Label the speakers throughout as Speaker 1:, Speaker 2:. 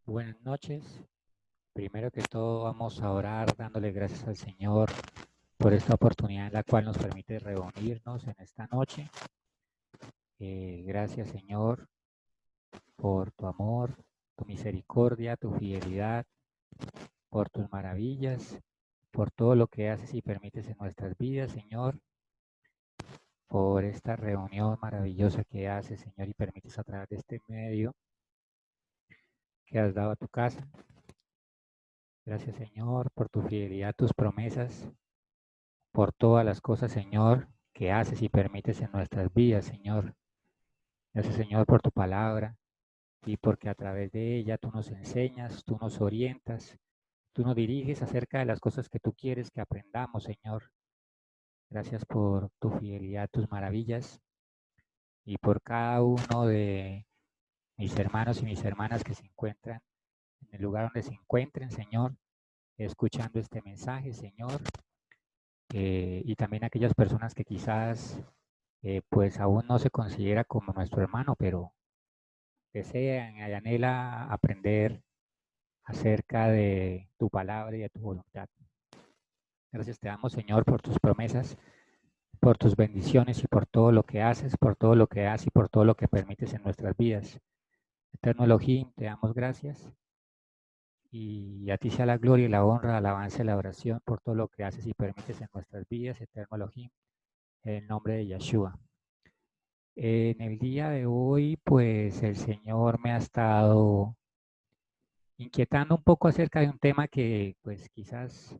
Speaker 1: Buenas noches. Primero que todo vamos a orar dándole gracias al Señor por esta oportunidad en la cual nos permite reunirnos en esta noche. Gracias Señor por tu amor, tu misericordia, tu fidelidad, por tus maravillas, por todo lo que haces y permites en nuestras vidas, Señor, por esta reunión maravillosa que haces, Señor, y permites a través de este medio que has dado a tu casa. Gracias Señor por tu fidelidad, tus promesas, por todas las cosas, Señor, que haces y permites en nuestras vidas, Señor. Gracias, Señor, por tu palabra y porque a través de ella tú nos enseñas, tú nos orientas, tú nos diriges acerca de las cosas que tú quieres que aprendamos, Señor. Gracias por tu fidelidad, tus maravillas y por cada uno de mis hermanos y mis hermanas que se encuentran en el lugar donde se encuentren, Señor, escuchando este mensaje, Señor. Y también aquellas personas que quizás pues aún no se considera como nuestro hermano, pero desean y anhela aprender acerca de tu palabra y de tu voluntad. Gracias te damos, Señor, por tus promesas, por tus bendiciones y por todo lo que haces, por todo lo que haces y por todo lo que permites en nuestras vidas. Eterno Elohim, te damos gracias y a ti sea la gloria y la honra, la alabanza y la oración por todo lo que haces y permites en nuestras vidas, Eterno Elohim, en el nombre de Yeshua. En el día de hoy, pues el Señor me ha estado inquietando un poco acerca de un tema que pues quizás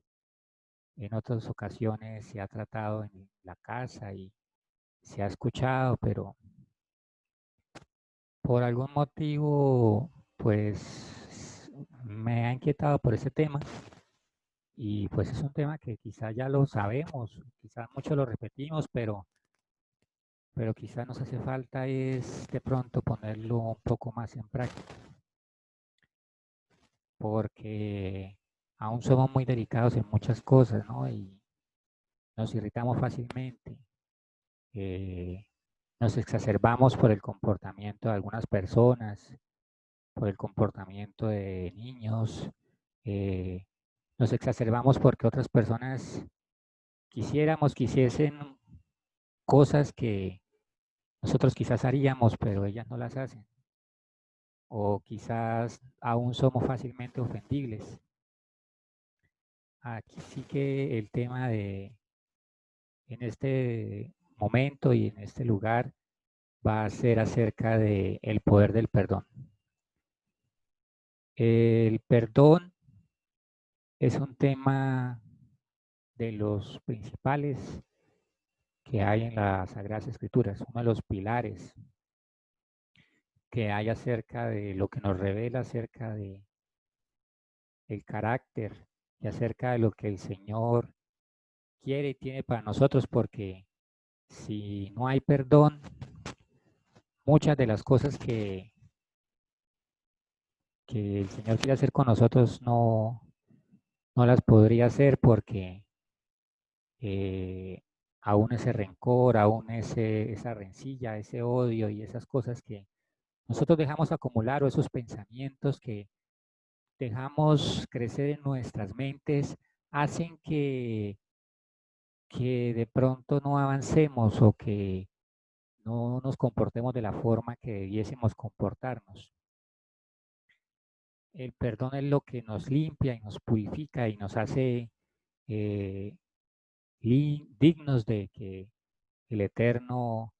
Speaker 1: en otras ocasiones se ha tratado en la casa y se ha escuchado, pero por algún motivo pues me ha inquietado por ese tema y pues es un tema que quizás ya lo sabemos, quizás mucho lo repetimos, pero quizás nos hace falta es de pronto ponerlo un poco más en práctica, porque aún somos muy delicados en muchas cosas, ¿no? Y nos irritamos fácilmente, eh, nos exacerbamos por el comportamiento de algunas personas, por el comportamiento de niños, eh, nos exacerbamos porque otras personas quisiesen cosas que nosotros quizás haríamos, pero ellas no las hacen, o quizás aún somos fácilmente ofendibles. Aquí sí que el tema de, en este momento y en este lugar, va a ser acerca de el poder del perdón. El perdón es un tema de los principales que hay en las Sagradas Escrituras, uno de los pilares que hay acerca de lo que nos revela acerca de el carácter y acerca de lo que el Señor quiere y tiene para nosotros, porque si no hay perdón, muchas de las cosas que el Señor quiere hacer con nosotros no las podría hacer porque eh, aún ese rencor, aún esa rencilla, ese odio y esas cosas que nosotros dejamos acumular o esos pensamientos que dejamos crecer en nuestras mentes hacen que de pronto no avancemos o que no nos comportemos de la forma que debiésemos comportarnos. El perdón es lo que nos limpia y nos purifica y nos hace eh, dignos de que el Eterno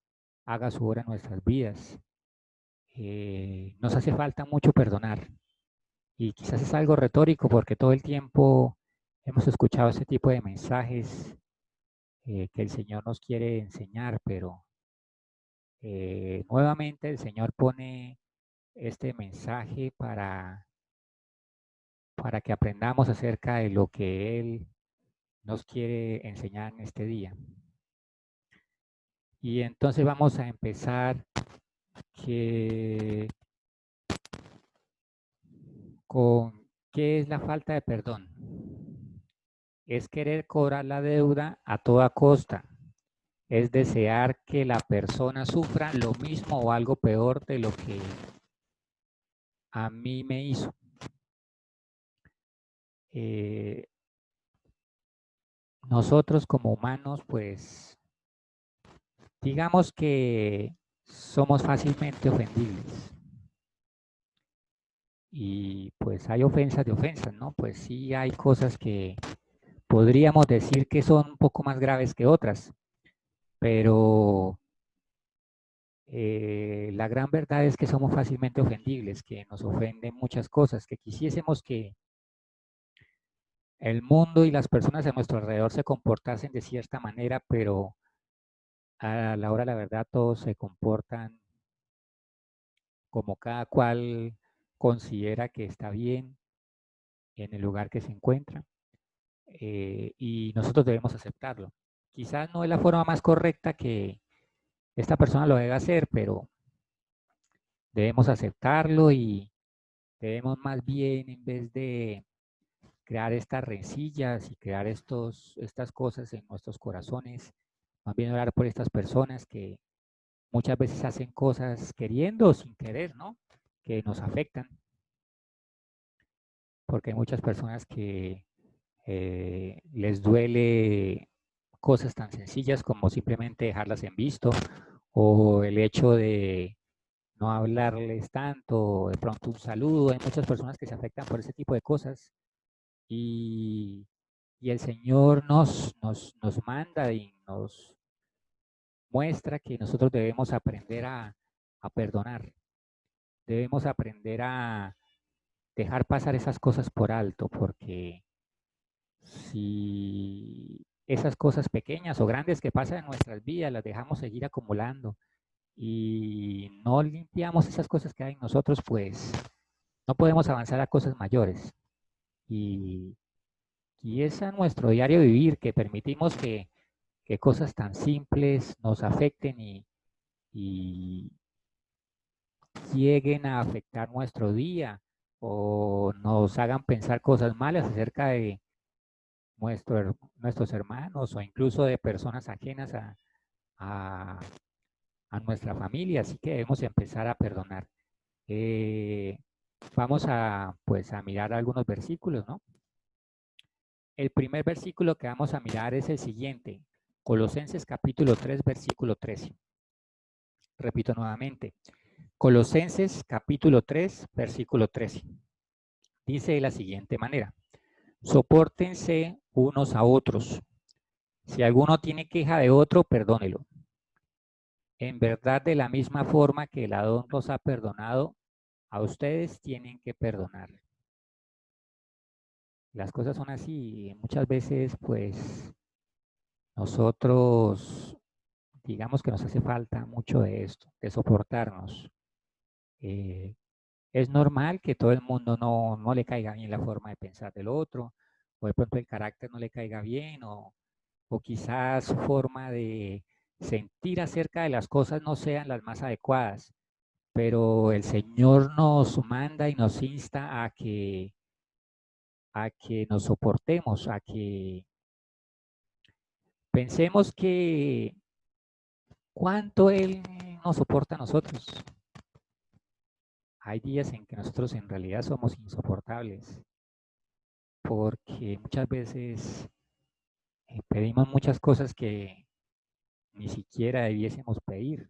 Speaker 1: haga su obra en nuestras vidas. Nos hace falta mucho perdonar y quizás es algo retórico porque todo el tiempo hemos escuchado ese tipo de mensajes que el Señor nos quiere enseñar, pero nuevamente el Señor pone este mensaje para que aprendamos acerca de lo que Él nos quiere enseñar en este día. Y entonces vamos a empezar que, con qué es la falta de perdón. Es querer cobrar la deuda a toda costa. Es desear que la persona sufra lo mismo o algo peor de lo que a mí me hizo. eh, nosotros como humanos, pues digamos que somos fácilmente ofendibles. Y pues hay ofensas de ofensas, ¿no? Pues sí hay cosas que podríamos decir que son un poco más graves que otras, pero la gran verdad es que somos fácilmente ofendibles, que nos ofenden muchas cosas, que quisiésemos que el mundo y las personas a nuestro alrededor se comportasen de cierta manera, pero a la hora de la verdad todos se comportan como cada cual considera que está bien en el lugar que se encuentra, y nosotros debemos aceptarlo. Quizás no es la forma más correcta que esta persona lo debe hacer, pero debemos aceptarlo y debemos más bien, en vez de crear estas rencillas y crear estas cosas en nuestros corazones, más bien orar por estas personas que muchas veces hacen cosas queriendo o sin querer, ¿no? Que nos afectan, porque hay muchas personas que les duele cosas tan sencillas como simplemente dejarlas en visto o el hecho de no hablarles tanto, de pronto un saludo. Hay muchas personas que se afectan por ese tipo de cosas y, y el Señor nos manda y nos muestra que nosotros debemos aprender a perdonar, debemos aprender a dejar pasar esas cosas por alto, porque si esas cosas pequeñas o grandes que pasan en nuestras vidas las dejamos seguir acumulando y no limpiamos esas cosas que hay en nosotros, pues no podemos avanzar a cosas mayores. Y, y es a nuestro diario vivir que permitimos que cosas tan simples nos afecten y lleguen a afectar nuestro día o nos hagan pensar cosas malas acerca de nuestros hermanos o incluso de personas ajenas a- a nuestra familia. Así que debemos empezar a perdonar. Eh, Vamos a, pues, a mirar algunos versículos, ¿no? El primer versículo que vamos a mirar es el siguiente, Colosenses capítulo 3, versículo 13. Repito nuevamente, Colosenses capítulo 3, versículo 13. Dice de la siguiente manera, sopórtense unos a otros. Si alguno tiene queja de otro, perdónelo. En verdad, de la misma forma que el Adón los ha perdonado, a ustedes tienen que perdonar. Las cosas son así. Y muchas veces, pues, nosotros, digamos que nos hace falta mucho de esto, de soportarnos. Eh, es normal que todo el mundo no le caiga bien la forma de pensar del otro, o de pronto el carácter no le caiga bien, o quizás su forma de sentir acerca de las cosas no sean las más adecuadas. Pero el Señor nos manda y nos insta a que nos soportemos, a que pensemos que cuánto Él nos soporta a nosotros. Hay días en que nosotros en realidad somos insoportables, porque muchas veces pedimos muchas cosas que ni siquiera debiésemos pedir,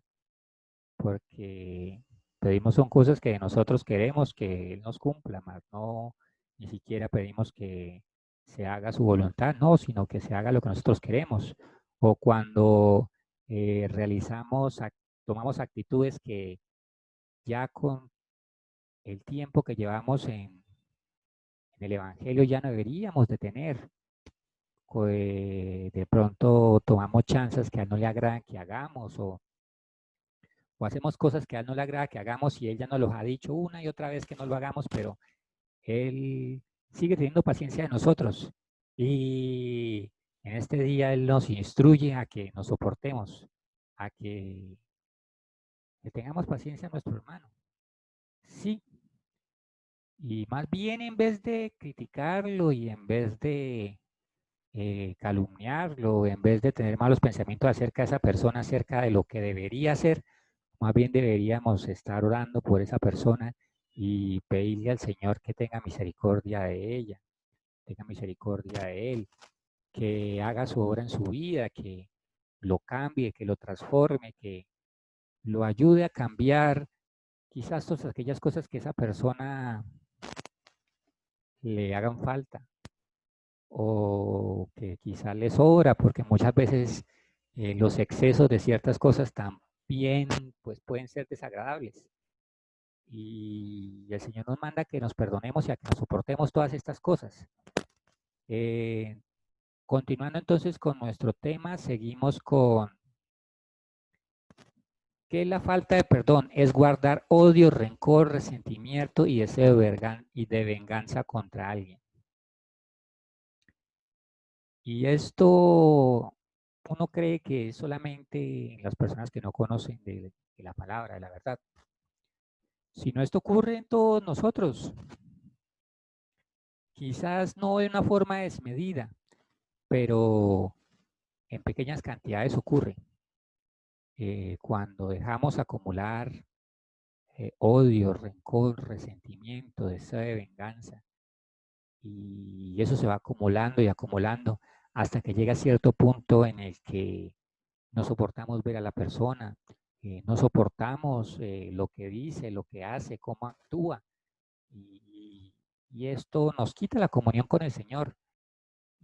Speaker 1: porque pedimos son cosas que nosotros queremos que Él nos cumpla, más no ni siquiera pedimos que se haga su voluntad, no, sino que se haga lo que nosotros queremos. O cuando realizamos, tomamos actitudes que ya con el tiempo que llevamos en el Evangelio ya no deberíamos de tener. De pronto tomamos chances que a Él no le agradan que hagamos o hacemos cosas que a Él no le agrada que hagamos y Él ya nos los ha dicho una y otra vez que no lo hagamos, pero Él sigue teniendo paciencia de nosotros. Y en este día Él nos instruye a que nos soportemos, a que le tengamos paciencia a nuestro hermano. Sí, y más bien en vez de criticarlo y en vez de calumniarlo, en vez de tener malos pensamientos acerca de esa persona, acerca de lo que debería hacer, más bien deberíamos estar orando por esa persona y pedirle al Señor que tenga misericordia de ella. tenga misericordia de él, que haga su obra en su vida, que lo cambie, que lo transforme, que lo ayude a cambiar quizás todas aquellas cosas que esa persona le hagan falta o que quizás le sobra, porque muchas veces los excesos de ciertas cosas también pues, pueden ser desagradables. Y el Señor nos manda que nos perdonemos y a que nos soportemos todas estas cosas. Eh, Continuando entonces con nuestro tema, seguimos con ¿qué es la falta de perdón? Es guardar odio, rencor, resentimiento y deseo de venganza contra alguien. Y esto uno cree que es solamente las personas que no conocen de la palabra, de la verdad. Si no, esto ocurre en todos nosotros. Quizás no de una forma desmedida, pero en pequeñas cantidades ocurre. Cuando dejamos acumular odio, rencor, resentimiento, deseo de venganza, y eso se va acumulando y acumulando hasta que llega a cierto punto en el que no soportamos ver a la persona, no soportamos lo que dice, lo que hace, cómo actúa, y, y esto nos quita la comunión con el Señor.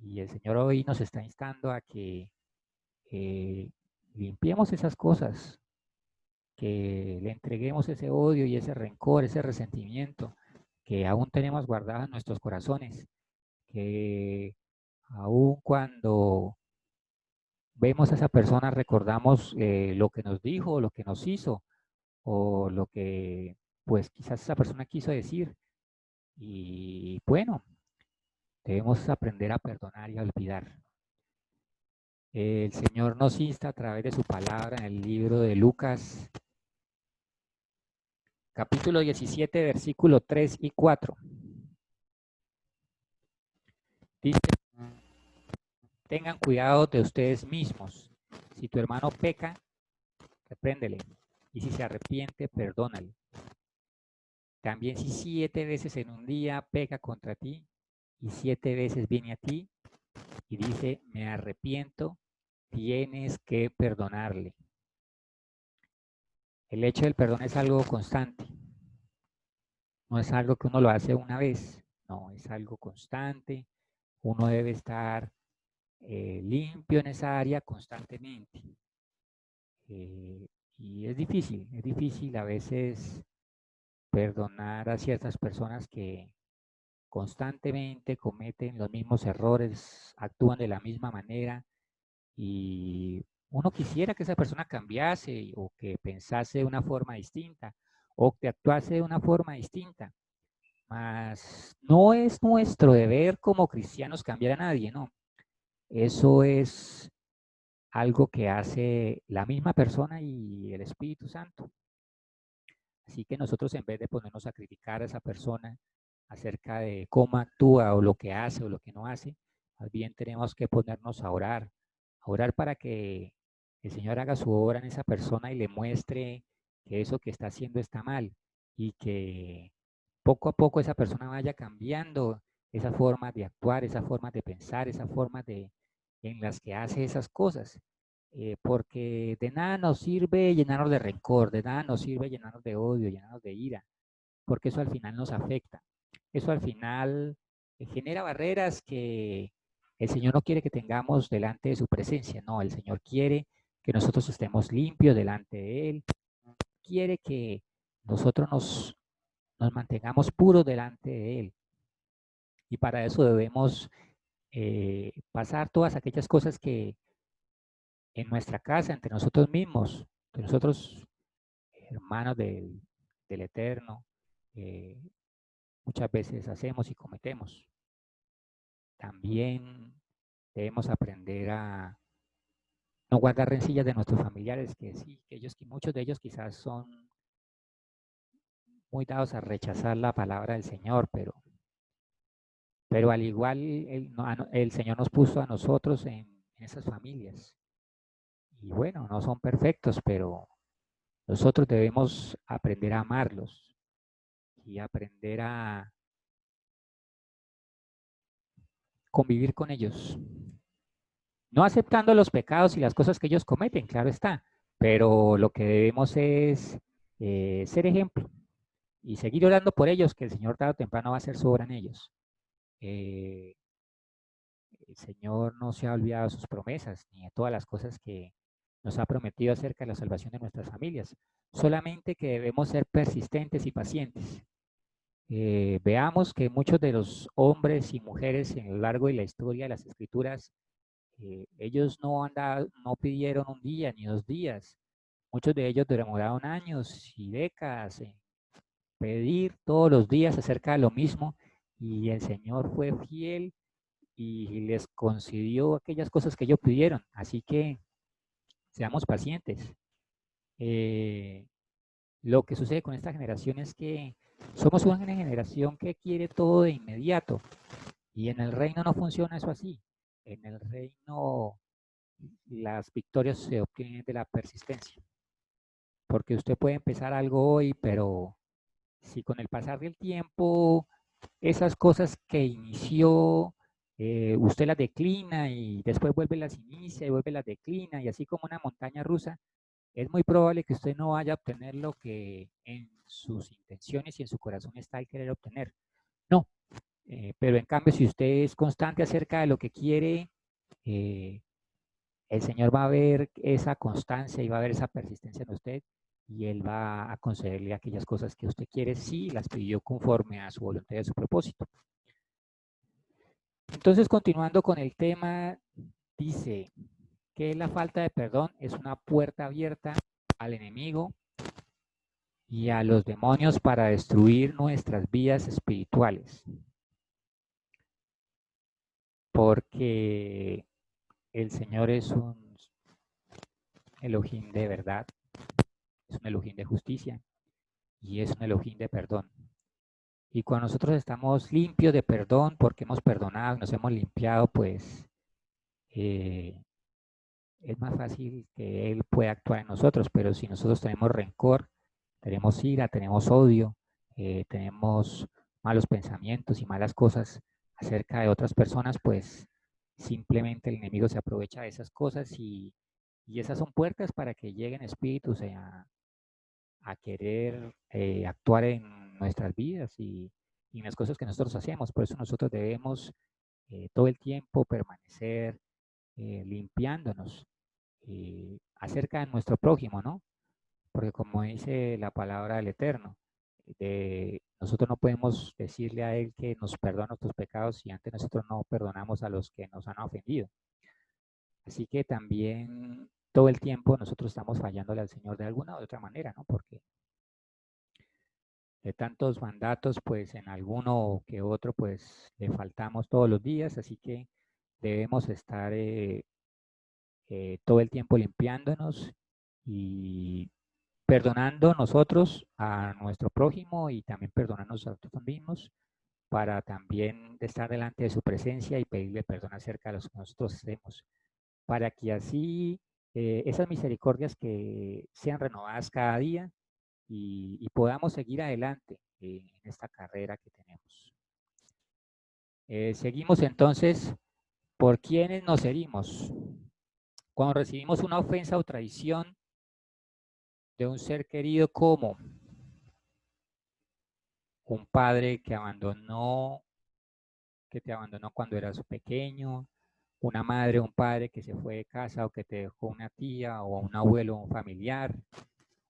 Speaker 1: Y el Señor hoy nos está instando a que eh, limpiemos esas cosas, que le entreguemos ese odio y ese rencor, ese resentimiento que aún tenemos guardado en nuestros corazones, que aún cuando vemos a esa persona recordamos lo que nos dijo, lo que nos hizo o lo que pues quizás esa persona quiso decir. Y bueno, debemos aprender a perdonar y a olvidar. El Señor nos insta a través de su palabra en el libro de Lucas, capítulo 17, versículo 3 y 4. Dice, tengan cuidado de ustedes mismos. Si tu hermano peca, repréndele. Y si se arrepiente, perdónale. También si 7 veces en un día peca contra ti y 7 veces viene a ti y dice, me arrepiento, tienes que perdonarle. El hecho del perdón es algo constante. No es algo que uno lo hace una vez. No, es algo constante. Uno debe estar limpio en esa área constantemente. Eh, y es difícil a veces perdonar a ciertas personas que constantemente cometen los mismos errores, actúan de la misma manera y uno quisiera que esa persona cambiase o que pensase de una forma distinta o que actuase de una forma distinta. Mas no es nuestro deber como cristianos cambiar a nadie, no. Eso es algo que hace la misma persona y el Espíritu Santo. Así que nosotros en vez de ponernos a criticar a esa persona acerca de cómo actúa o lo que hace o lo que no hace, más bien tenemos que ponernos a orar para que el Señor haga su obra en esa persona y le muestre que eso que está haciendo está mal y que poco a poco esa persona vaya cambiando esa forma de actuar, esa forma de pensar, esa forma de en las que hace esas cosas. Porque de nada nos sirve llenarnos de rencor, de nada nos sirve llenarnos de odio, llenarnos de ira, porque eso al final nos afecta. Eso al final genera barreras que el Señor no quiere que tengamos delante de su presencia. No, el Señor quiere que nosotros estemos limpios delante de Él. Quiere que nosotros nos mantengamos puros delante de Él. Y para eso debemos pasar todas aquellas cosas que en nuestra casa, entre nosotros mismos, entre nosotros hermanos del Eterno, eh, muchas veces hacemos y cometemos. También debemos aprender a no guardar rencillas de nuestros familiares, que sí, que muchos de ellos quizás son muy dados a rechazar la palabra del Señor, pero al igual el Señor nos puso a nosotros en esas familias. Y bueno, no son perfectos, pero nosotros debemos aprender a amarlos y aprender convivir con ellos. No aceptando los pecados y las cosas que ellos cometen, claro está, pero lo que debemos es ser ejemplo y seguir orando por ellos, que el Señor tarde o temprano va a hacer su obra en ellos. Eh, el Señor no se ha olvidado de sus promesas ni de todas las cosas que nos ha prometido acerca de la salvación de nuestras familias. Solamente que debemos ser persistentes y pacientes. Veamos que muchos de los hombres y mujeres en lo largo de la historia de las Escrituras, ellos no pidieron un día ni 2 días. Muchos de ellos demoraron años y décadas en pedir todos los días acerca de lo mismo y el Señor fue fiel y les concedió aquellas cosas que ellos pidieron. Así que seamos pacientes. Eh, lo que sucede con esta generación es que somos una generación que quiere todo de inmediato y en el reino no funciona eso así. En el reino las victorias se obtienen de la persistencia, porque usted puede empezar algo hoy, pero si con el pasar del tiempo esas cosas que inició, usted las declina y después vuelve las inicia y vuelve las declina y así como una montaña rusa, es muy probable que usted no vaya a obtener lo que en sus intenciones y en su corazón está el querer obtener. No, pero en cambio si usted es constante acerca de lo que quiere, eh, el Señor va a ver esa constancia y va a ver esa persistencia en usted y Él va a concederle aquellas cosas que usted quiere si las pidió conforme a su voluntad y a su propósito. Entonces, continuando con el tema, dice que la falta de perdón es una puerta abierta al enemigo y a los demonios para destruir nuestras vidas espirituales, porque el Señor es un Elohim de verdad, es un Elohim de justicia y es un Elohim de perdón. Y cuando nosotros estamos limpios de perdón, porque hemos perdonado, nos hemos limpiado, pues eh, es más fácil que Él pueda actuar en nosotros. Pero si nosotros tenemos rencor, tenemos ira, tenemos odio, tenemos malos pensamientos y malas cosas acerca de otras personas, pues simplemente el enemigo se aprovecha de esas cosas y esas son puertas para que lleguen espíritus a querer actuar en nuestras vidas y en las cosas que nosotros hacemos. Por eso nosotros debemos todo el tiempo permanecer limpiándonos acerca de nuestro prójimo, ¿no? Porque como dice la palabra del Eterno, nosotros no podemos decirle a Él que nos perdona nuestros pecados si antes nosotros no perdonamos a los que nos han ofendido. Así que también todo el tiempo nosotros estamos fallándole al Señor de alguna u otra manera, ¿no? Porque de tantos mandatos, pues en alguno que otro, pues le faltamos todos los días, así que debemos estar todo el tiempo limpiándonos y perdonando nosotros a nuestro prójimo y también perdonarnos a nosotros mismos para también estar delante de su presencia y pedirle perdón acerca de los que nosotros hacemos, para que así esas misericordias que sean renovadas cada día y podamos seguir adelante en esta carrera que tenemos. Seguimos entonces, ¿por quiénes nos herimos? Cuando recibimos una ofensa o traición de un ser querido como un padre que te abandonó cuando eras pequeño, una madre o un padre que se fue de casa o que te dejó una tía o un abuelo o un familiar,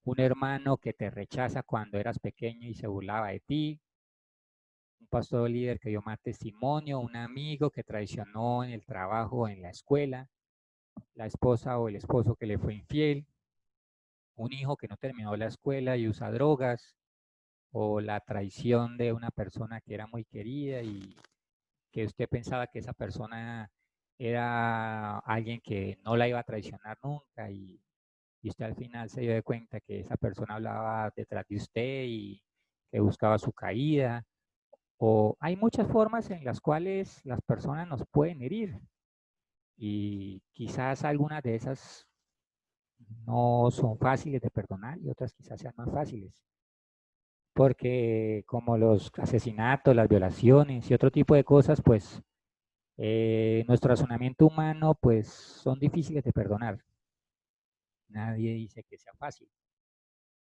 Speaker 1: un hermano que te rechaza cuando eras pequeño y se burlaba de ti, un pastor líder que dio mal testimonio, un amigo que traicionó en el trabajo o en la escuela, la esposa o el esposo que le fue infiel, un hijo que no terminó la escuela y usa drogas, o la traición de una persona que era muy querida y que usted pensaba que esa persona era alguien que no la iba a traicionar nunca y usted al final se dio de cuenta que esa persona hablaba detrás de usted y que buscaba su caída. O hay muchas formas en las cuales las personas nos pueden herir y quizás algunas de esas no son fáciles de perdonar y otras quizás sean más fáciles. Porque como los asesinatos, las violaciones y otro tipo de cosas, pues Nuestro razonamiento humano, pues, son difíciles de perdonar. Nadie dice que sea fácil,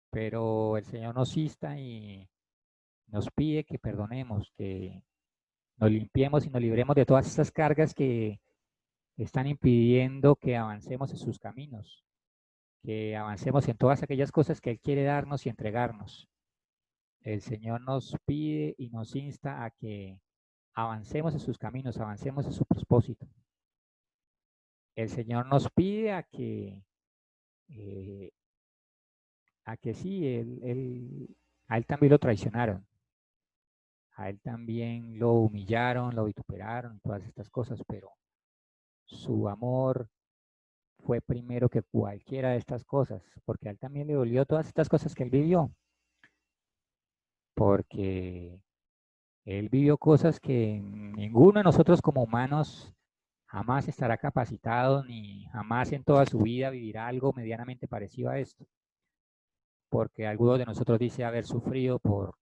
Speaker 1: pero el Señor nos insta y nos pide que perdonemos, que nos limpiemos y nos libremos de todas estas cargas que están impidiendo que avancemos en sus caminos, que avancemos en todas aquellas cosas que Él quiere darnos y entregarnos. El Señor nos pide y nos insta a que avancemos en sus caminos, avancemos en su propósito. El Señor nos pide eh, a que sí, a Él también lo traicionaron, a Él también lo humillaron, lo vituperaron, todas estas cosas, pero su amor fue primero que cualquiera de estas cosas, porque a Él también le dolió todas estas cosas que Él vivió, porque Él vivió cosas que ninguno de nosotros como humanos jamás estará capacitado ni jamás en toda su vida vivirá algo medianamente parecido a esto, porque algunos de nosotros dice haber sufrido por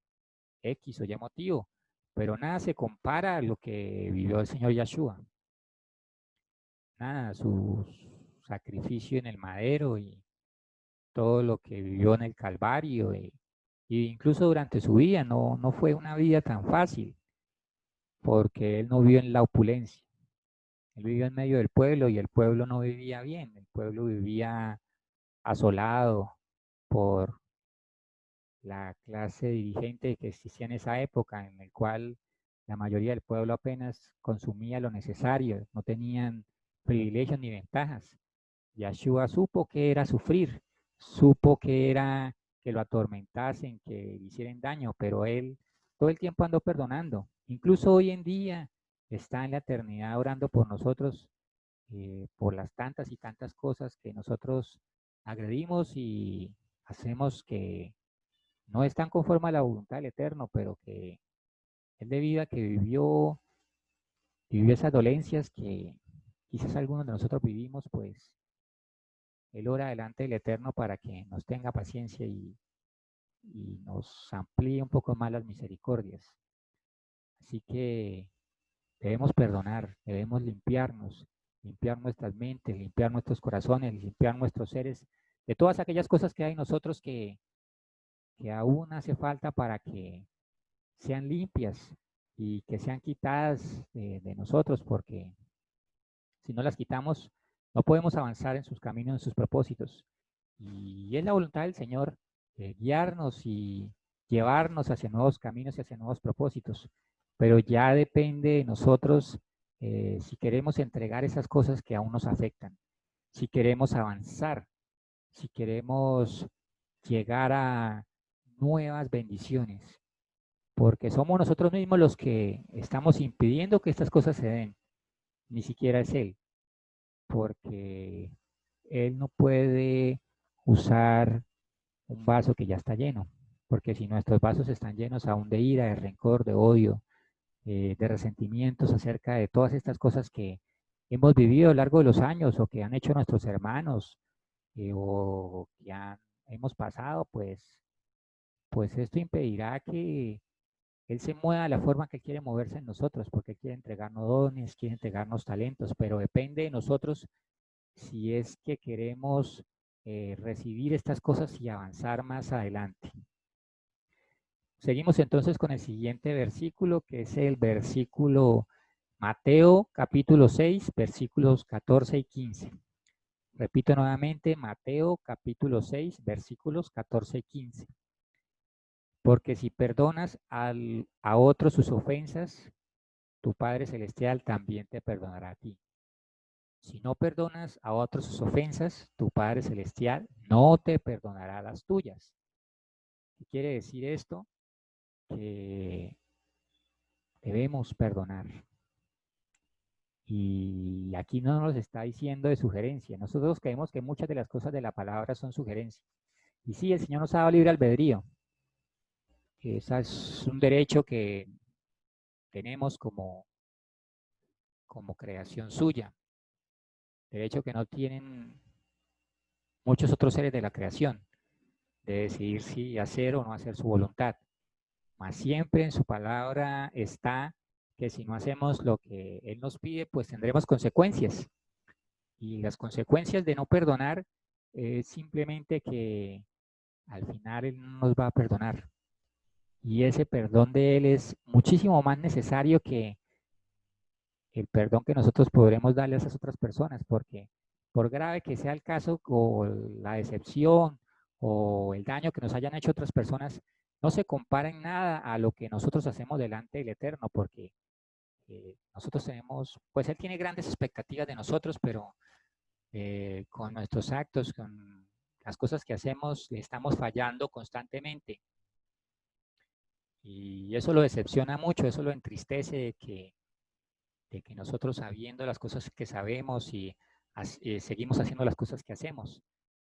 Speaker 1: X o Y motivo, pero nada se compara a lo que vivió el Señor Yeshua, nada, su sacrificio en el madero y todo lo que vivió en el Calvario, y incluso durante su vida no fue una vida tan fácil, porque Él no vivió en la opulencia. Él vivió en medio del pueblo y el pueblo no vivía bien, el pueblo vivía asolado por la clase dirigente que existía en esa época, en el cual la mayoría del pueblo apenas consumía lo necesario, no tenían privilegios ni ventajas. Yeshua supo que era sufrir, supo que era que lo atormentasen, que le hicieran daño, pero él todo el tiempo andó perdonando. Incluso hoy en día está en la eternidad orando por nosotros, por las tantas y tantas cosas que nosotros agredimos y hacemos que no están conforme a la voluntad del Eterno, pero que Él debido a que vivió esas dolencias que quizás algunos de nosotros vivimos, pues Él ora delante del Eterno para que nos tenga paciencia y nos amplíe un poco más las misericordias. Así que debemos perdonar, debemos limpiarnos, limpiar nuestras mentes, limpiar nuestros corazones, limpiar nuestros seres de todas aquellas cosas que hay en nosotros que aún hace falta para que sean limpias y que sean quitadas de nosotros, porque si no las quitamos, no podemos avanzar en sus caminos, en sus propósitos. Y es la voluntad del Señor guiarnos y llevarnos hacia nuevos caminos y hacia nuevos propósitos. Pero ya depende de nosotros si queremos entregar esas cosas que aún nos afectan, si queremos avanzar, si queremos llegar a nuevas bendiciones, porque somos nosotros mismos los que estamos impidiendo que estas cosas se den, ni siquiera es Él, porque Él no puede usar un vaso que ya está lleno, porque si nuestros vasos están llenos aún de ira, de rencor, de odio, de resentimientos acerca de todas estas cosas que hemos vivido a lo largo de los años o que han hecho nuestros hermanos o que hemos pasado, pues esto impedirá que Él se mueva de la forma que quiere moverse en nosotros, porque Él quiere entregarnos dones, quiere entregarnos talentos, pero depende de nosotros si es que queremos recibir estas cosas y avanzar más adelante. Seguimos entonces con el siguiente versículo, que es el versículo Mateo capítulo 6, versículos 14 y 15. Repito nuevamente, Mateo capítulo 6, versículos 14 y 15. Porque si perdonas a otros sus ofensas, tu Padre Celestial también te perdonará a ti. Si no perdonas a otros sus ofensas, tu Padre Celestial no te perdonará las tuyas. ¿Qué quiere decir esto? Que debemos perdonar. Y aquí no nos está diciendo de sugerencia. Nosotros creemos que muchas de las cosas de la palabra son sugerencias. Y sí, el Señor nos ha dado libre albedrío. Ese es un derecho que tenemos como creación suya. Derecho que no tienen muchos otros seres de la creación, de decidir si hacer o no hacer su voluntad. Mas siempre en su palabra está que si no hacemos lo que Él nos pide, pues tendremos consecuencias. Y las consecuencias de no perdonar es simplemente que al final Él no nos va a perdonar. Y ese perdón de Él es muchísimo más necesario que el perdón que nosotros podremos darle a esas otras personas, porque por grave que sea el caso o la decepción o el daño que nos hayan hecho otras personas, no se compara en nada a lo que nosotros hacemos delante del Eterno, porque nosotros tenemos, pues Él tiene grandes expectativas de nosotros, pero con nuestros actos, con las cosas que hacemos, le estamos fallando constantemente. Y eso lo decepciona mucho, eso lo entristece de que nosotros sabiendo las cosas que sabemos y seguimos haciendo las cosas que hacemos.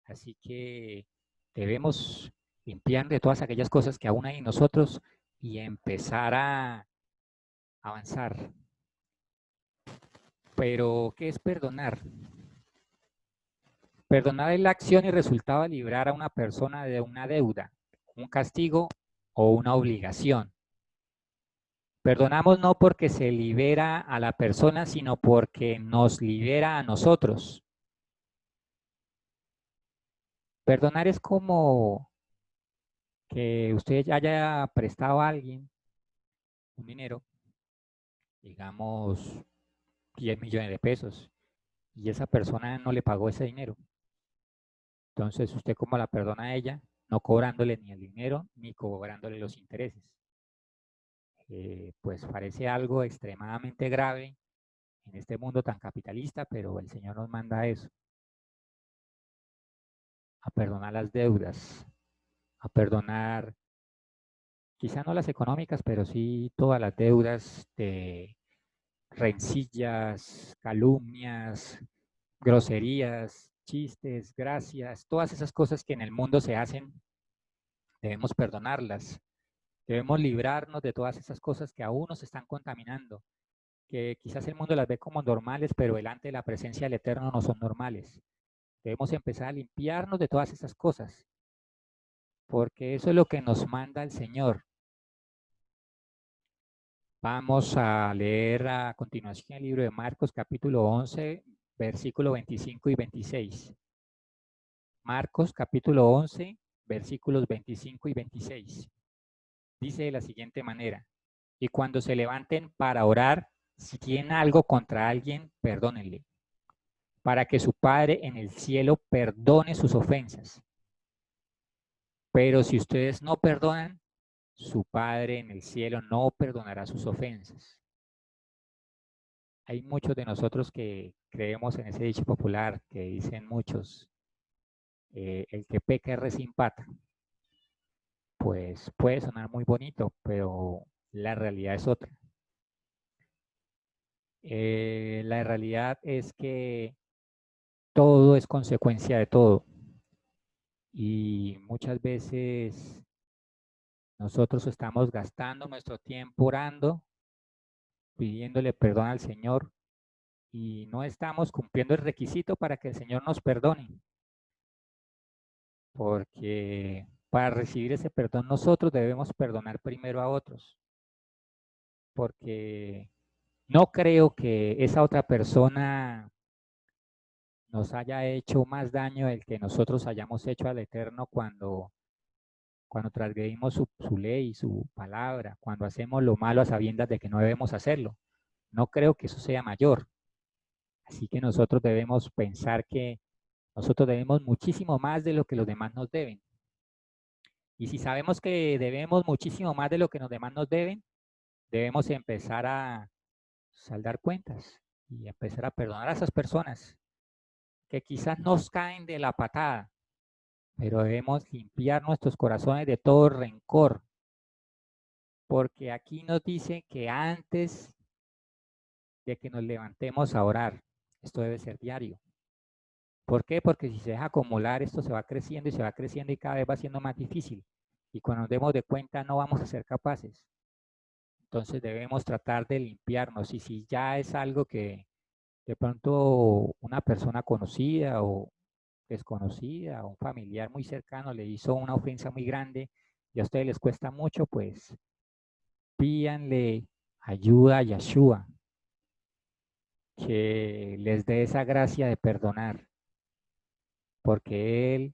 Speaker 1: Así que debemos limpiar de todas aquellas cosas que aún hay en nosotros y empezar a avanzar. Pero, ¿qué es perdonar? Perdonar es la acción y resultado de librar a una persona de una deuda, un castigo o una obligación. Perdonamos no porque se libera a la persona, sino porque nos libera a nosotros. Perdonar es como que usted haya prestado a alguien un dinero, digamos 10 millones de pesos, y esa persona no le pagó ese dinero. Entonces, usted como la perdona a ella, no cobrándole ni el dinero ni cobrándole los intereses. Pues parece algo extremadamente grave en este mundo tan capitalista, pero el Señor nos manda a eso, a perdonar las deudas, a perdonar, quizá no las económicas, pero sí todas las deudas de rencillas, calumnias, groserías, chistes, gracias, todas esas cosas que en el mundo se hacen, debemos perdonarlas. Debemos librarnos de todas esas cosas que aún nos están contaminando, que quizás el mundo las ve como normales, pero delante de la presencia del Eterno no son normales. Debemos empezar a limpiarnos de todas esas cosas, porque eso es lo que nos manda el Señor. Vamos a leer a continuación el libro de Marcos capítulo 11, versículo 25 y 26. Marcos capítulo 11, versículos 25 y 26. Dice de la siguiente manera, y cuando se levanten para orar, si tienen algo contra alguien, perdónenle, para que su Padre en el cielo perdone sus ofensas. Pero si ustedes no perdonan, su Padre en el cielo no perdonará sus ofensas. Hay muchos de nosotros que creemos en ese dicho popular que dicen muchos, el que peca es recién pata. Pues puede sonar muy bonito, pero la realidad es otra. La realidad es que todo es consecuencia de todo. Y muchas veces nosotros estamos gastando nuestro tiempo orando, pidiéndole perdón al Señor y no estamos cumpliendo el requisito para que el Señor nos perdone. Porque para recibir ese perdón nosotros debemos perdonar primero a otros. Porque no creo que esa otra persona nos haya hecho más daño del que nosotros hayamos hecho al Eterno cuando transgredimos su ley, su palabra, cuando hacemos lo malo a sabiendas de que no debemos hacerlo. No creo que eso sea mayor. Así que nosotros debemos pensar que nosotros debemos muchísimo más de lo que los demás nos deben. Y si sabemos que debemos muchísimo más de lo que los demás nos deben, debemos empezar a saldar cuentas y empezar a perdonar a esas personas que quizás nos caen de la patada, pero debemos limpiar nuestros corazones de todo rencor, porque aquí nos dice que antes de que nos levantemos a orar, esto debe ser diario. ¿Por qué? Porque si se deja acumular, esto se va creciendo y se va creciendo y cada vez va siendo más difícil. Y cuando nos demos de cuenta, no vamos a ser capaces. Entonces debemos tratar de limpiarnos. Y si ya es algo que de pronto una persona conocida o desconocida o un familiar muy cercano le hizo una ofensa muy grande y a ustedes les cuesta mucho, pues pídanle Ayuda a Yeshua, que les dé esa gracia de perdonar, porque Él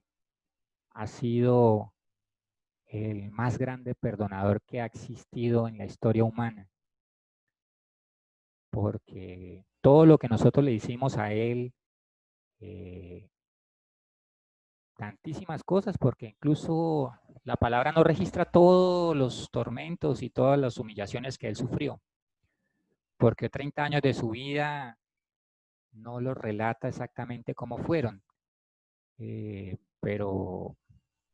Speaker 1: ha sido el más grande perdonador que ha existido en la historia humana, porque todo lo que nosotros le hicimos a Él, eh, tantísimas cosas, porque incluso la palabra no registra todos los tormentos y todas las humillaciones que Él sufrió, porque 30 años de su vida no los relata exactamente cómo fueron, pero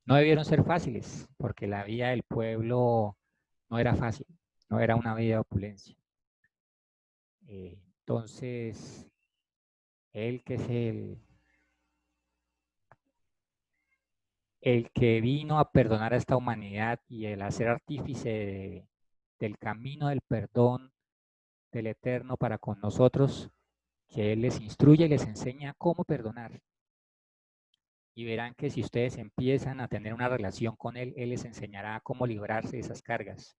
Speaker 1: no debieron ser fáciles, porque la vida del pueblo no era fácil, no era una vida de opulencia. Entonces, Él que es el que vino a perdonar a esta humanidad y el hacer artífice del camino del perdón del Eterno para con nosotros, que Él les instruye y les enseña cómo perdonar. Y verán que si ustedes empiezan a tener una relación con Él, Él les enseñará cómo librarse de esas cargas.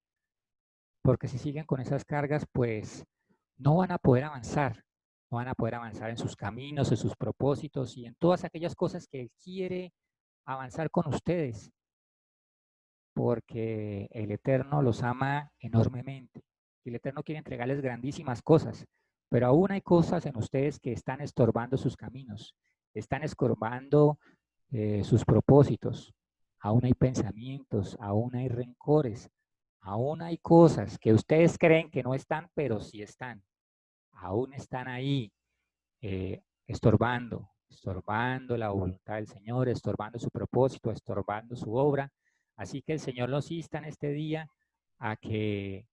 Speaker 1: Porque si siguen con esas cargas, pues no van a poder avanzar. No van a poder avanzar en sus caminos, en sus propósitos y en todas aquellas cosas que Él quiere avanzar con ustedes. Porque el Eterno los ama enormemente. Y el Eterno quiere entregarles grandísimas cosas. Pero aún hay cosas en ustedes que están estorbando sus caminos, están estorbando sus propósitos. Aún hay pensamientos, aún hay rencores, aún hay cosas que ustedes creen que no están, pero sí están. Aún están ahí estorbando la voluntad del Señor, estorbando su propósito, estorbando su obra. Así que el Señor nos insta en este día a que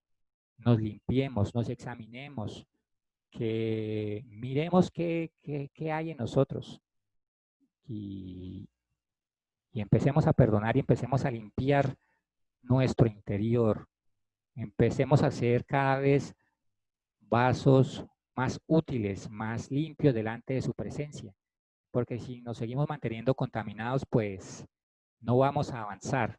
Speaker 1: nos limpiemos, nos examinemos, que miremos qué hay en nosotros y, y empecemos a perdonar y empecemos a limpiar nuestro interior. Empecemos a ser cada vez vasos más útiles, más limpios delante de su presencia. Porque si nos seguimos manteniendo contaminados, pues no vamos a avanzar,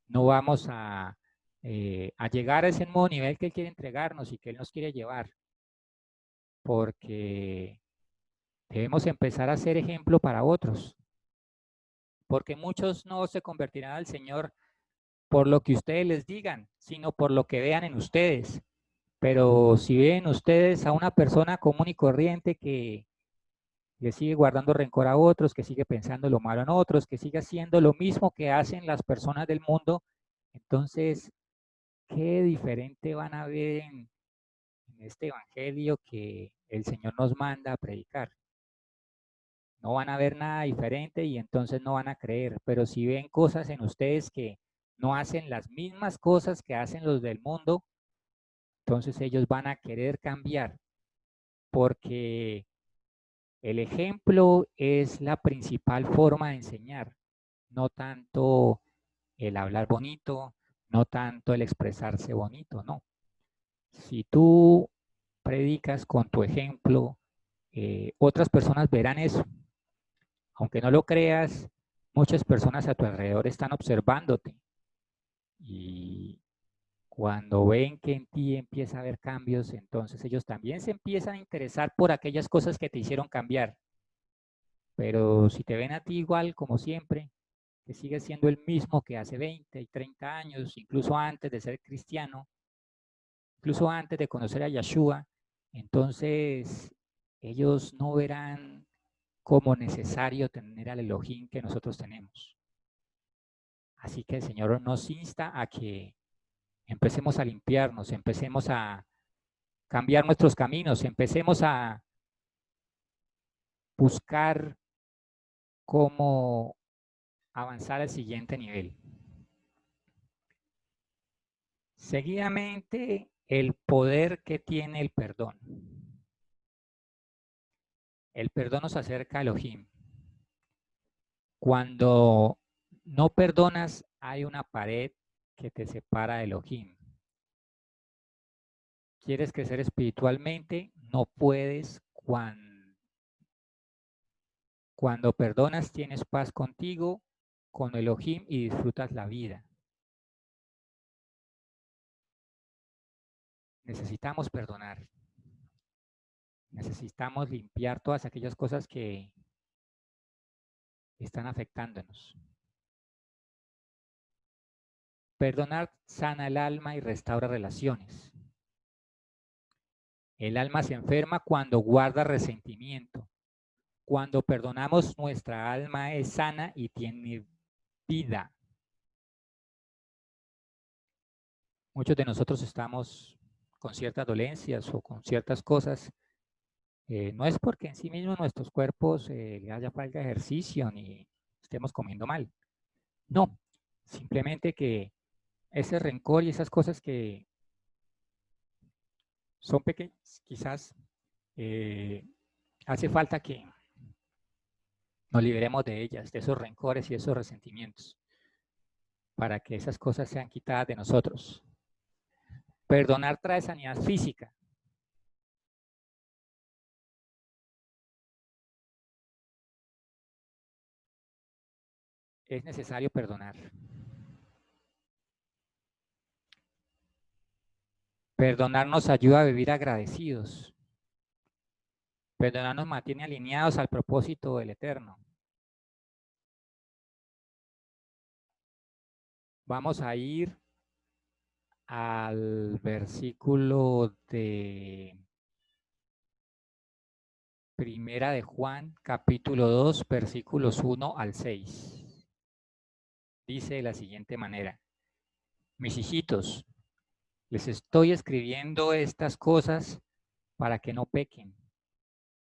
Speaker 1: no vamos a llegar a ese nuevo nivel que Él quiere entregarnos y que Él nos quiere llevar, porque debemos empezar a ser ejemplo para otros, porque muchos no se convertirán al Señor por lo que ustedes les digan, sino por lo que vean en ustedes. Pero si ven ustedes a una persona común y corriente que le sigue guardando rencor a otros, que sigue pensando lo malo en otros, que sigue haciendo lo mismo que hacen las personas del mundo, entonces, ¿qué diferente van a ver en este evangelio que el Señor nos manda a predicar? No van a ver nada diferente y entonces no van a creer, pero si ven cosas en ustedes que no hacen las mismas cosas que hacen los del mundo, entonces ellos van a querer cambiar, porque el ejemplo es la principal forma de enseñar, no tanto el hablar bonito, no tanto el expresarse bonito, no. Si tú predicas con tu ejemplo, otras personas verán eso. Aunque no lo creas, muchas personas a tu alrededor están observándote y cuando ven que en ti empieza a haber cambios, entonces ellos también se empiezan a interesar por aquellas cosas que te hicieron cambiar. Pero si te ven a ti igual como siempre, que sigues siendo el mismo que hace 20 y 30 años, incluso antes de ser cristiano, incluso antes de conocer a Yeshua, entonces ellos no verán como necesario tener al Elohim que nosotros tenemos. Así que el Señor nos insta a que empecemos a limpiarnos, empecemos a cambiar nuestros caminos, empecemos a buscar cómo avanzar al siguiente nivel. Seguidamente, el poder que tiene el perdón. El perdón nos acerca a Elohim. Cuando no perdonas, hay una pared que te separa de Elohim. ¿Quieres crecer espiritualmente? No puedes. Cuando perdonas, tienes paz contigo, con Elohim y disfrutas la vida. Necesitamos perdonar. Necesitamos limpiar todas aquellas cosas que están afectándonos. Perdonar sana el alma y restaura relaciones. El alma se enferma cuando guarda resentimiento. Cuando perdonamos, nuestra alma es sana y tiene vida. Muchos de nosotros estamos con ciertas dolencias o con ciertas cosas. No es porque en sí mismo nuestros cuerpos le haya falta de ejercicio ni estemos comiendo mal. No, simplemente que ese rencor y esas cosas que son pequeñas, quizás hace falta que nos liberemos de ellas, de esos rencores y esos resentimientos, para que esas cosas sean quitadas de nosotros. Perdonar trae sanidad física. Es necesario perdonar. Perdonar nos ayuda a vivir agradecidos. Perdonar nos mantiene alineados al propósito del Eterno. Vamos a ir al versículo de Primera de Juan, capítulo 2, versículos 1 al 6. Dice de la siguiente manera: mis hijitos, les estoy escribiendo estas cosas para que no pequen.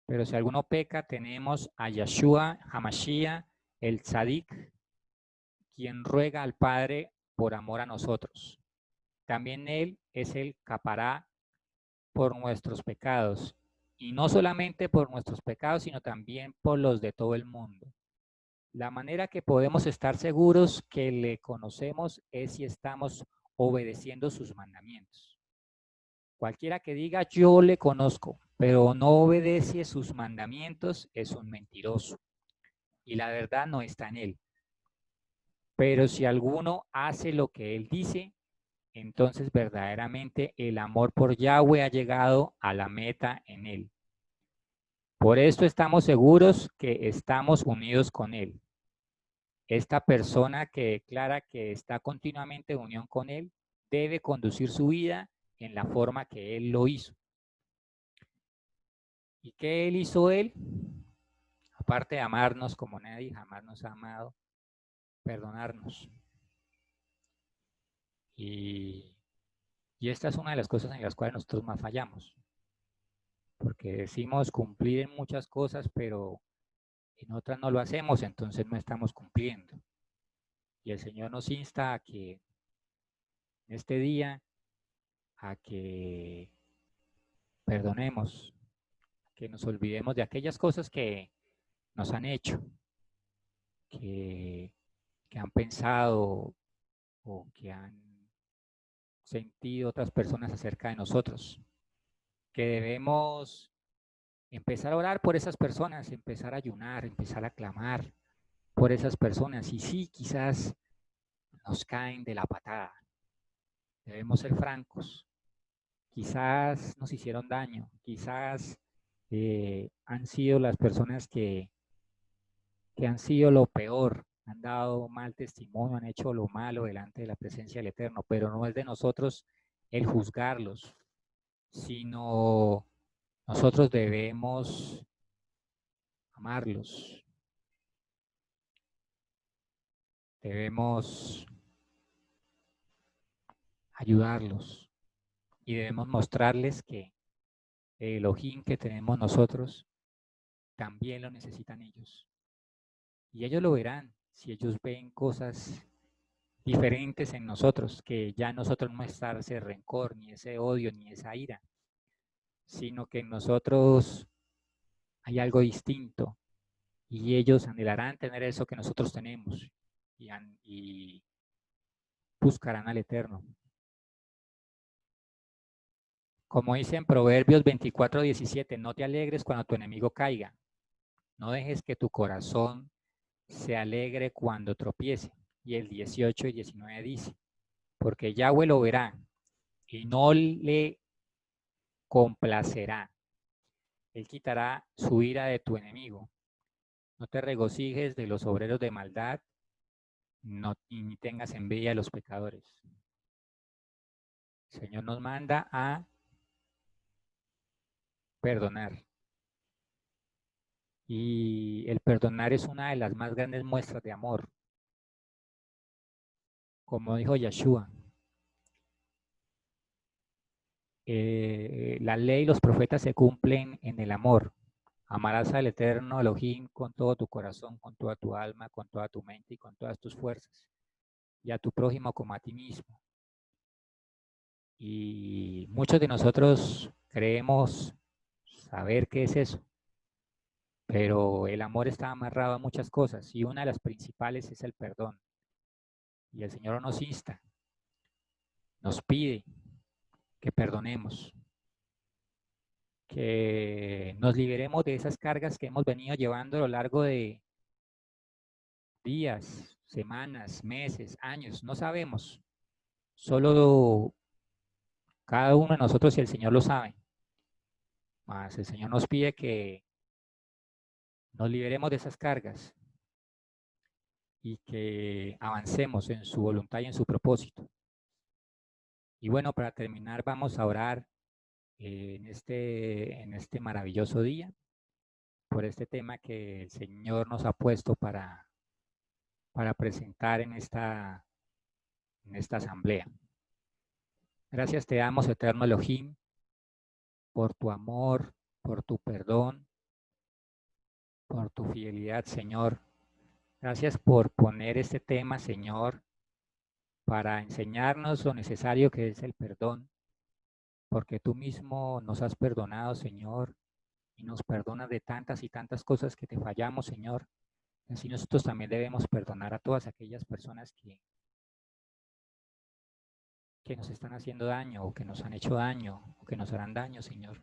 Speaker 1: Pero si alguno peca, tenemos a Yeshua Hamashiach, el Tzadik, quien ruega al Padre por amor a nosotros. También Él es el capará por nuestros pecados, y no solamente por nuestros pecados, sino también por los de todo el mundo. La manera que podemos estar seguros que le conocemos es si estamos obedeciendo sus mandamientos. Cualquiera que diga yo le conozco, pero no obedece sus mandamientos es un mentiroso, y la verdad no está en él. Pero si alguno hace lo que él dice, entonces verdaderamente el amor por Yahweh ha llegado a la meta en él. Por esto estamos seguros que estamos unidos con él. Esta persona que declara que está continuamente en unión con él debe conducir su vida en la forma que él lo hizo. ¿Y qué él hizo él? Aparte de amarnos como nadie jamás nos ha amado, perdonarnos. Y esta es una de las cosas en las cuales nosotros más fallamos. Porque decimos cumplir en muchas cosas, pero en otras no lo hacemos, entonces no estamos cumpliendo. Y el Señor nos insta a que este día, a que perdonemos, que nos olvidemos de aquellas cosas que nos han hecho, que, que han pensado o que han sentido otras personas acerca de nosotros, que debemos empezar a orar por esas personas, empezar a ayunar, empezar a clamar por esas personas. Y sí, quizás nos caen de la patada, debemos ser francos, quizás nos hicieron daño, quizás han sido las personas que han sido lo peor, han dado mal testimonio, han hecho lo malo delante de la presencia del Eterno, pero no es de nosotros el juzgarlos, sino nosotros debemos amarlos, debemos ayudarlos y debemos mostrarles que el Elohim que tenemos nosotros también lo necesitan ellos. Y ellos lo verán si ellos ven cosas diferentes en nosotros, que ya nosotros no está ese rencor, ni ese odio, ni esa ira, sino que en nosotros hay algo distinto y ellos anhelarán tener eso que nosotros tenemos y buscarán al Eterno. Como dice en Proverbios 24:17, no te alegres cuando tu enemigo caiga, no dejes que tu corazón se alegre cuando tropiece. Y el 18 y 19 dice, porque Yahweh lo verá y no le complacerá. Él quitará su ira de tu enemigo. No te regocijes de los obreros de maldad, ni tengas envidia de los pecadores. El Señor nos manda a perdonar. Y el perdonar es una de las más grandes muestras de amor. Como dijo Yeshua, la ley y los profetas se cumplen en el amor. Amarás al Eterno Elohim con todo tu corazón, con toda tu alma, con toda tu mente y con todas tus fuerzas, y a tu prójimo como a ti mismo. Y muchos de nosotros creemos saber qué es eso, pero el amor está amarrado a muchas cosas y una de las principales es el perdón. Y el Señor nos insta, nos pide que perdonemos, que nos liberemos de esas cargas que hemos venido llevando a lo largo de días, semanas, meses, años, no sabemos. Solo cada uno de nosotros y el Señor lo sabe. Mas el Señor nos pide que nos liberemos de esas cargas y que avancemos en su voluntad y en su propósito. Y bueno, para terminar, vamos a orar en este maravilloso día por este tema que el Señor nos ha puesto para presentar en esta asamblea. Gracias te damos, eterno Elohim, por tu amor, por tu perdón, por tu fidelidad, Señor. Gracias por poner este tema, Señor, para enseñarnos lo necesario que es el perdón, porque tú mismo nos has perdonado, Señor, y nos perdonas de tantas y tantas cosas que te fallamos, Señor. Así nosotros también debemos perdonar a todas aquellas personas que nos están haciendo daño o que nos han hecho daño o que nos harán daño, Señor.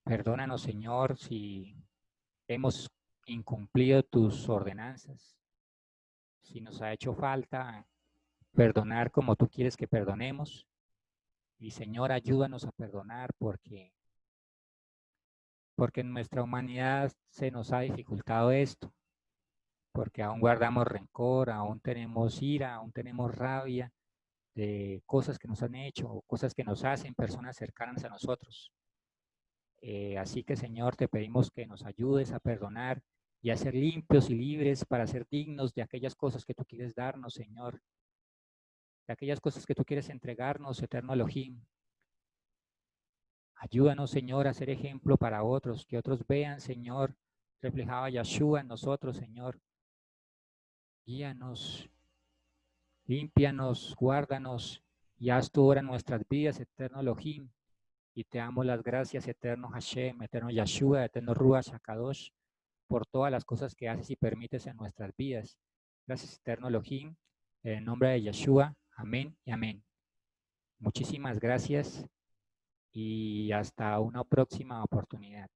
Speaker 1: Perdónanos, Señor, si hemos incumplido tus ordenanzas, si nos ha hecho falta perdonar como tú quieres que perdonemos. Y Señor, ayúdanos a perdonar porque en nuestra humanidad se nos ha dificultado esto, porque aún guardamos rencor, aún tenemos ira, aún tenemos rabia de cosas que nos han hecho o cosas que nos hacen personas cercanas a nosotros. Así que Señor, te pedimos que nos ayudes a perdonar y a ser limpios y libres para ser dignos de aquellas cosas que tú quieres darnos, Señor, de aquellas cosas que tú quieres entregarnos, eterno Elohim. Ayúdanos, Señor, a ser ejemplo para otros, que otros vean, Señor, reflejado a Yeshua en nosotros, Señor. Guíanos, límpianos, guárdanos y haz tu obra en nuestras vidas, eterno Elohim. Y te damos las gracias, eterno Hashem, eterno Yeshua, eterno Ruach Hakadosh, por todas las cosas que haces y permites en nuestras vidas. Gracias, eterno Elohim, en el nombre de Yeshua. Amén y amén. Muchísimas gracias y hasta una próxima oportunidad.